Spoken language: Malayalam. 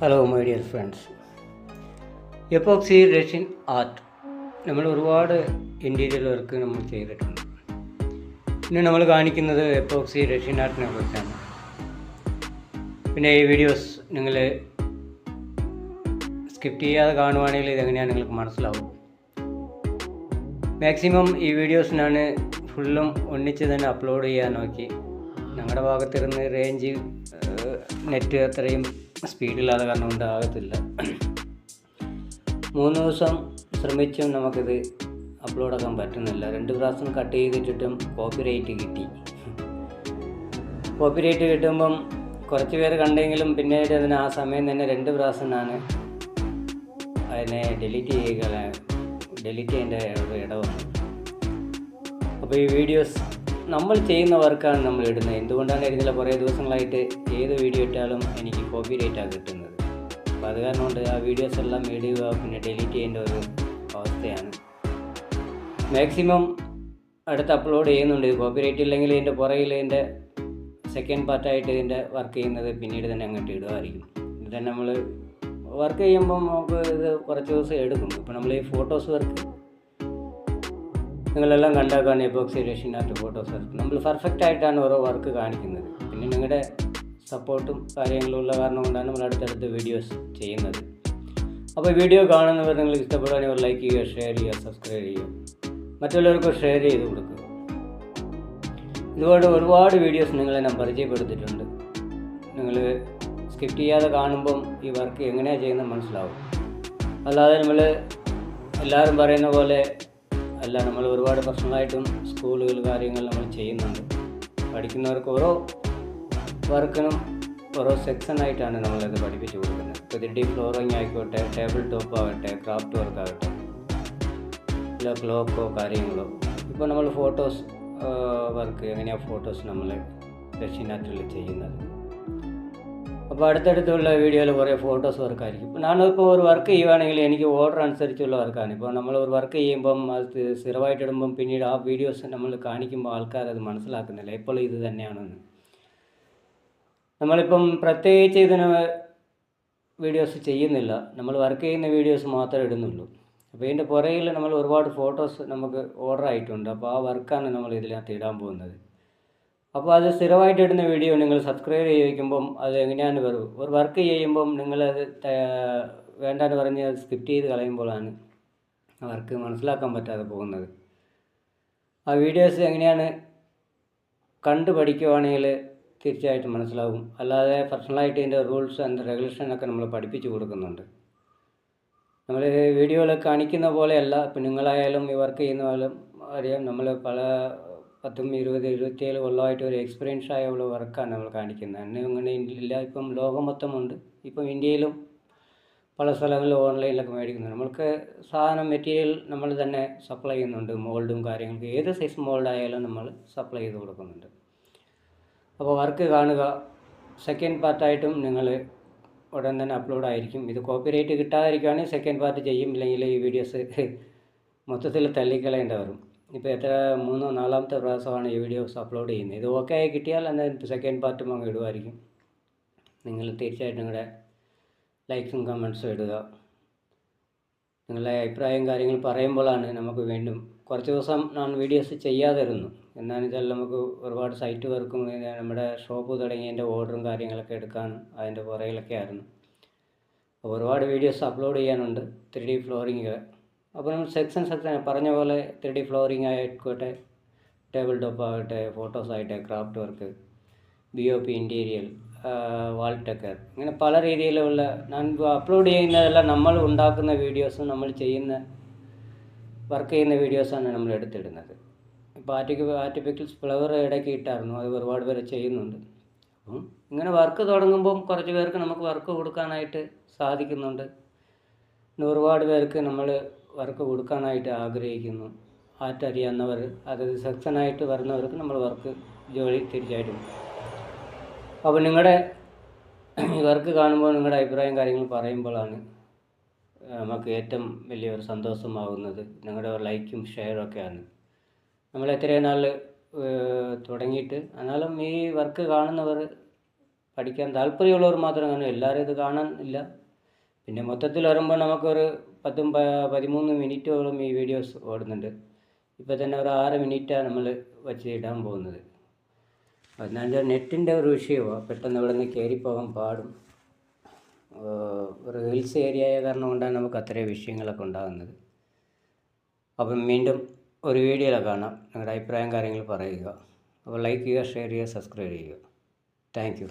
Hello my dear friends, epoxy resin art നമ്മൾ ഒരുപാട് ഇൻറ്റീരിയർ വർക്ക് നമ്മൾ ചെയ്തിട്ടുണ്ട്. ഇന്ന് നമ്മൾ കാണിക്കുന്നത് എപ്പോക്സി റെസിൻ ആർട്ടിനെ കുറിച്ചാണ്. പിന്നെ ഈ വീഡിയോസ് നിങ്ങൾ സ്കിപ്പ് ചെയ്യാതെ കാണുവാണെങ്കിൽ ഇതെങ്ങനെയാണ് നിങ്ങൾക്ക് മനസ്സിലാവും. മാക്സിമം ഈ വീഡിയോസ് ഞാൻ ഫുള്ളും ഒന്നിച്ച് തന്നെ അപ്ലോഡ് ചെയ്യാൻ നോക്കി. ഞങ്ങളുടെ ഭാഗത്തിരുന്ന് റേഞ്ച് നെറ്റ് അത്രയും സ്പീഡില്ലാതെ കാരണം കൊണ്ട് ആകത്തില്ല. 3 ദിവസം ശ്രമിച്ചും നമുക്കിത് അപ്ലോഡാക്കാൻ പറ്റുന്നില്ല. 2 പ്രാവശ്യം കട്ട് ചെയ്തിട്ടിട്ടും കോപ്പിറൈറ്റ് കിട്ടി. കോപ്പിറൈറ്റ് കിട്ടുമ്പം കുറച്ച് പേര് കണ്ടെങ്കിലും പിന്നീട് അതിന് ആ സമയം തന്നെ 2 പ്രാവശ്യം ഞാൻ അതിനെ ഡിലീറ്റ് ചെയ്യേണ്ട ഒരു ഇടവന്നു. അപ്പോൾ ഈ വീഡിയോസ് നമ്മൾ ചെയ്യുന്ന വർക്കാണ് നമ്മൾ ഇടുന്നത്. എന്തുകൊണ്ടാണ് ഇടുന്നില്ല, കുറേ ദിവസങ്ങളായിട്ട് ഏത് വീഡിയോ ഇട്ടാലും എനിക്ക് കോപ്പിറൈറ്റാണ് കിട്ടുന്നത്. അപ്പോൾ അത് കാരണം കൊണ്ട് ആ വീഡിയോസ് എല്ലാം ഇടുക, പിന്നെ ഡിലീറ്റ് ചെയ്യേണ്ട ഒരു അവസ്ഥയാണ്. മാക്സിമം അടുത്ത് അപ്ലോഡ് ചെയ്യുന്നുണ്ട്. കോപ്പിറൈറ്റ് ഇല്ലെങ്കിൽ ഇതിൻ്റെ പുറകിൽ ഇതിൻ്റെ സെക്കൻഡ് പാർട്ടായിട്ട് ഇതിൻ്റെ വർക്ക് ചെയ്യുന്നത് പിന്നീട് തന്നെ അങ്ങോട്ട് ഇടുമായിരിക്കും. ഇത് തന്നെ നമ്മൾ വർക്ക് ചെയ്യുമ്പം നമുക്ക് ഇത് കുറച്ച് ദിവസം എടുക്കും. ഇപ്പോൾ നമ്മൾ ഈ ഫോട്ടോസ് വർക്ക് നിങ്ങളെല്ലാം കണ്ടാക്കാണ്. Epoxy resin art photos work നമ്മൾ പെർഫെക്റ്റ് ആയിട്ടാണ് ഓരോ വർക്ക് കാണിക്കുന്നത്. പിന്നെ നിങ്ങളുടെ സപ്പോർട്ടും കാര്യങ്ങളും ഉള്ള കാരണം കൊണ്ടാണ് നമ്മൾ അടുത്തടുത്ത് വീഡിയോസ് ചെയ്യുന്നത്. അപ്പോൾ വീഡിയോ കാണുന്നവർ നിങ്ങൾക്ക് ഇഷ്ടപ്പെടുകയാണെങ്കിൽ ഒരു ലൈക്ക് ചെയ്യുക, ഷെയർ ചെയ്യുക, സബ്സ്ക്രൈബ് ചെയ്യുക, മറ്റുള്ളവർക്ക് ഷെയർ ചെയ്ത് കൊടുക്കുക. ഇതുപോലെ ഒരുപാട് വീഡിയോസ് നിങ്ങളെ ഞാൻ പരിചയപ്പെടുത്തിയിട്ടുണ്ട്. നിങ്ങൾ സ്കിപ്പ് ചെയ്യാതെ കാണുമ്പം ഈ വർക്ക് എങ്ങനെയാണ് ചെയ്യുന്നത് മനസ്സിലാവും. അല്ലാതെ നമ്മൾ എല്ലാവരും പറയുന്ന പോലെ അല്ല. നമ്മൾ ഒരുപാട് പേഴ്സണലായിട്ടും സ്കൂളുകൾ കാര്യങ്ങൾ നമ്മൾ ചെയ്യുന്നുണ്ട്. പഠിക്കുന്നവർക്ക് ഓരോ വർക്കിനും ഓരോ സെക്ഷനായിട്ടാണ് നമ്മളത് പഠിപ്പിച്ചു കൊടുക്കുന്നത്. ഇപ്പോൾ 3D ഫ്ലോറിങ് ആയിക്കോട്ടെ, ടേബിൾ ടോപ്പ് ആകട്ടെ, ക്രാഫ്റ്റ് വർക്ക് ആകട്ടെ, ഇല്ല ക്ലോക്കോ കാര്യങ്ങളോ. ഇപ്പോൾ നമ്മൾ ഫോട്ടോസ് വർക്ക് എങ്ങനെയാണ് ഫോട്ടോസ് നമ്മൾ റെസിൻ ആർട്ടിൽ ചെയ്യുന്നത്. അപ്പോൾ അടുത്തടുത്തുള്ള വീഡിയോയിൽ കുറേ ഫോട്ടോസ് വർക്കായിരിക്കും. ഇപ്പോൾ ഞാനിപ്പോൾ ഒരു വർക്ക് ചെയ്യുകയാണെങ്കിൽ എനിക്ക് ഓർഡർ അനുസരിച്ചുള്ള വർക്കാണ്. ഇപ്പോൾ നമ്മൾ ഒരു വർക്ക് ചെയ്യുമ്പം അത് സ്ഥിരമായിട്ട് ഇടുമ്പം പിന്നീട് ആ വീഡിയോസ് നമ്മൾ കാണിക്കുമ്പോൾ ആൾക്കാരത് മനസ്സിലാക്കുന്നില്ല ഇപ്പോൾ ഇത് തന്നെയാണെന്ന്. നമ്മളിപ്പം പ്രത്യേകിച്ച് ഇതിന് വീഡിയോസ് ചെയ്യുന്നില്ല. നമ്മൾ വർക്ക് ചെയ്യുന്ന വീഡിയോസ് മാത്രമേ ഇടുന്നുള്ളൂ. അപ്പോൾ ഇതിൻ്റെ പുറകിൽ നമ്മൾ ഒരുപാട് ഫോട്ടോസ് നമുക്ക് ഓർഡർ ആയിട്ടുണ്ട്. അപ്പോൾ ആ വർക്കാണ് നമ്മൾ ഇതിനകത്ത് ഇടാൻ പോകുന്നത്. അപ്പോൾ അത് സ്ഥിരമായിട്ട് ഇടുന്ന വീഡിയോ നിങ്ങൾ സബ്സ്ക്രൈബ് ചെയ്യിക്കുമ്പം അത് എങ്ങനെയാണ് വരും. ഒരു വർക്ക് ചെയ്യുമ്പം നിങ്ങളത് വേണ്ടാന്ന് പറഞ്ഞ് അത് സ്കിപ്പ് ചെയ്ത് കളയുമ്പോഴാണ് ആ വർക്ക് മനസ്സിലാക്കാൻ പറ്റാതെ പോകുന്നത്. ആ വീഡിയോസ് എങ്ങനെയാണ് കണ്ടു പഠിക്കുവാണെങ്കിൽ തീർച്ചയായിട്ടും മനസ്സിലാവും. അല്ലാതെ പേഴ്സണലായിട്ട് ഇതിൻ്റെ റൂൾസ് ആൻഡ് റെഗുലേഷനൊക്കെ നമ്മൾ പഠിപ്പിച്ചു കൊടുക്കുന്നുണ്ട്. നമ്മൾ വീഡിയോയിൽ കാണിക്കുന്ന പോലെയല്ല. ഇപ്പം നിങ്ങളായാലും ഈ വർക്ക് ചെയ്യുന്നതായാലും അറിയാം, നമ്മൾ പല 10, 20, 27 കൊല്ലമായിട്ട് ഒരു എക്സ്പീരിയൻസ് ആയുള്ള വർക്കാണ് നമ്മൾ കാണിക്കുന്നത്. അന്ന് അങ്ങനെ ഇല്ല. ഇപ്പം ലോകം മൊത്തമുണ്ട്. ഇപ്പം ഇന്ത്യയിലും പല സ്ഥലങ്ങളിലും ഓൺലൈനിലൊക്കെ മേടിക്കുന്നുണ്ട്. നമ്മൾക്ക് സാധനം മെറ്റീരിയൽ നമ്മൾ തന്നെ സപ്ലൈ ചെയ്യുന്നുണ്ട്. മോൾഡും കാര്യങ്ങൾക്ക് ഏത് സൈസ് മോൾഡായാലും നമ്മൾ സപ്ലൈ ചെയ്ത് കൊടുക്കുന്നുണ്ട്. അപ്പോൾ വർക്ക് കാണുക. സെക്കൻഡ് പാർട്ടായിട്ടും നിങ്ങൾ ഉടൻ തന്നെ അപ്ലോഡ് ആയിരിക്കും. ഇത് കോപ്പിറൈറ്റ് കിട്ടാതിരിക്കുകയാണെങ്കിൽ സെക്കൻഡ് പാർട്ട് ചെയ്യും. ഇല്ലെങ്കിൽ ഈ വീഡിയോസ് മൊത്തത്തിൽ തള്ളിക്കളയേണ്ടി വരും. ഇപ്പോൾ 3 or 4ാമത്തെ പ്രാവശ്യമാണ് ഈ വീഡിയോസ് അപ്ലോഡ് ചെയ്യുന്നത്. ഇത് ഓക്കെ ആയി കിട്ടിയാൽ എന്നാൽ സെക്കൻഡ് പാർട്ടും അങ്ങ് ഇടുമായിരിക്കും. നിങ്ങൾ തീർച്ചയായിട്ടും നിങ്ങളുടെ ലൈക്സും കമൻസും ഇടുക. നിങ്ങളുടെ അഭിപ്രായം കാര്യങ്ങൾ പറയുമ്പോഴാണ് നമുക്ക് വീണ്ടും കുറച്ച് ദിവസം ഞാൻ വീഡിയോസ് ചെയ്യാതിരുന്നു. എന്നാന്ന് വെച്ചാൽ നമുക്ക് ഒരുപാട് സൈറ്റ് വർക്കും നമ്മുടെ ഷോപ്പ് തുടങ്ങിയതിൻ്റെ ഓർഡറും കാര്യങ്ങളൊക്കെ എടുക്കാനും അതിൻ്റെ പുറകിലൊക്കെ ആയിരുന്നു. അപ്പോൾ ഒരുപാട് വീഡിയോസ് അപ്ലോഡ് ചെയ്യാനുണ്ട്. 3D ഫ്ലോറിങ് അപ്പം സെക്ഷൻ പറഞ്ഞ പോലെ 3D ഫ്ലോറിങ് ആയിക്കോട്ടെ, ടേബിൾ ടോപ്പ് ആകട്ടെ, ഫോട്ടോസ് ആകട്ടെ, ക്രാഫ്റ്റ് വർക്ക്, BOP ഇൻറ്റീരിയൽ, വാൾ ടെക്കർ, ഇങ്ങനെ പല രീതിയിലുള്ള ഞാൻ അപ്ലോഡ് ചെയ്യുന്നതെല്ലാം നമ്മൾ ഉണ്ടാക്കുന്ന വീഡിയോസും നമ്മൾ ചെയ്യുന്ന വർക്ക് ചെയ്യുന്ന വീഡിയോസാണ് നമ്മൾ എടുത്തിടുന്നത്. ഇപ്പോൾ ആർട്ടിഫിഷ്യൽസ് ഫ്ലവർ ഇടയ്ക്ക് ഇട്ടായിരുന്നു. അത് ഒരുപാട് പേര് ചെയ്യുന്നുണ്ട്. അപ്പം ഇങ്ങനെ വർക്ക് തുടങ്ങുമ്പം കുറച്ച് പേർക്ക് നമുക്ക് വർക്ക് കൊടുക്കാനായിട്ട് സാധിക്കുന്നുണ്ട്. പിന്നെ ഒരുപാട് പേർക്ക് നമ്മൾ വർക്ക് കൊടുക്കാനായിട്ട് ആഗ്രഹിക്കുന്നു. ആർട്ട് അറിയാവുന്നവർ, അതായത് സെക്ഷനായിട്ട് വരുന്നവർക്ക് നമ്മൾ വർക്ക് ജോലി തീർച്ചയായിട്ടും. അപ്പോൾ നിങ്ങളുടെ വർക്ക് കാണുമ്പോൾ നിങ്ങളുടെ അഭിപ്രായം കാര്യങ്ങൾ പറയുമ്പോഴാണ് നമുക്ക് ഏറ്റവും വലിയൊരു സന്തോഷമാകുന്നത്. നിങ്ങളുടെ ലൈക്കും ഷെയറും ഒക്കെയാണ്. നമ്മൾ എത്രയും നാൾ തുടങ്ങിയിട്ട്. എന്നാലും ഈ വർക്ക് കാണുന്നവർ പഠിക്കാൻ താല്പര്യമുള്ളവർ മാത്രം കാണും, എല്ലാവരും ഇത് കാണാൻ ഇല്ല. പിന്നെ മൊത്തത്തിൽ വരുമ്പോൾ നമുക്കൊരു 13 മിനിറ്റോളം ഈ വീഡിയോസ് ഓടുന്നുണ്ട്. ഇപ്പോൾ തന്നെ ഒരു 6 മിനിറ്റാണ് നമ്മൾ വച്ച് ഇടാൻ പോകുന്നത്. അതെന്നാൽ നെറ്റിൻ്റെ ഒരു വിഷയമാണ്, പെട്ടെന്ന് ഇവിടെ നിന്ന് കയറിപ്പോകാൻ പാടും. ഒരു ഹിൽസ് ഏരിയ ആയ കാരണം കൊണ്ടാണ് നമുക്ക് അത്രയും വിഷയങ്ങളൊക്കെ ഉണ്ടാകുന്നത്. അപ്പം വീണ്ടും ഒരു വീഡിയോയിലാണ് കാണാം. നിങ്ങളുടെ അഭിപ്രായം കാര്യങ്ങൾ പറയുക. അപ്പോൾ ലൈക്ക് ചെയ്യുക, ഷെയർ ചെയ്യുക, സബ്സ്ക്രൈബ് ചെയ്യുക. Thank you.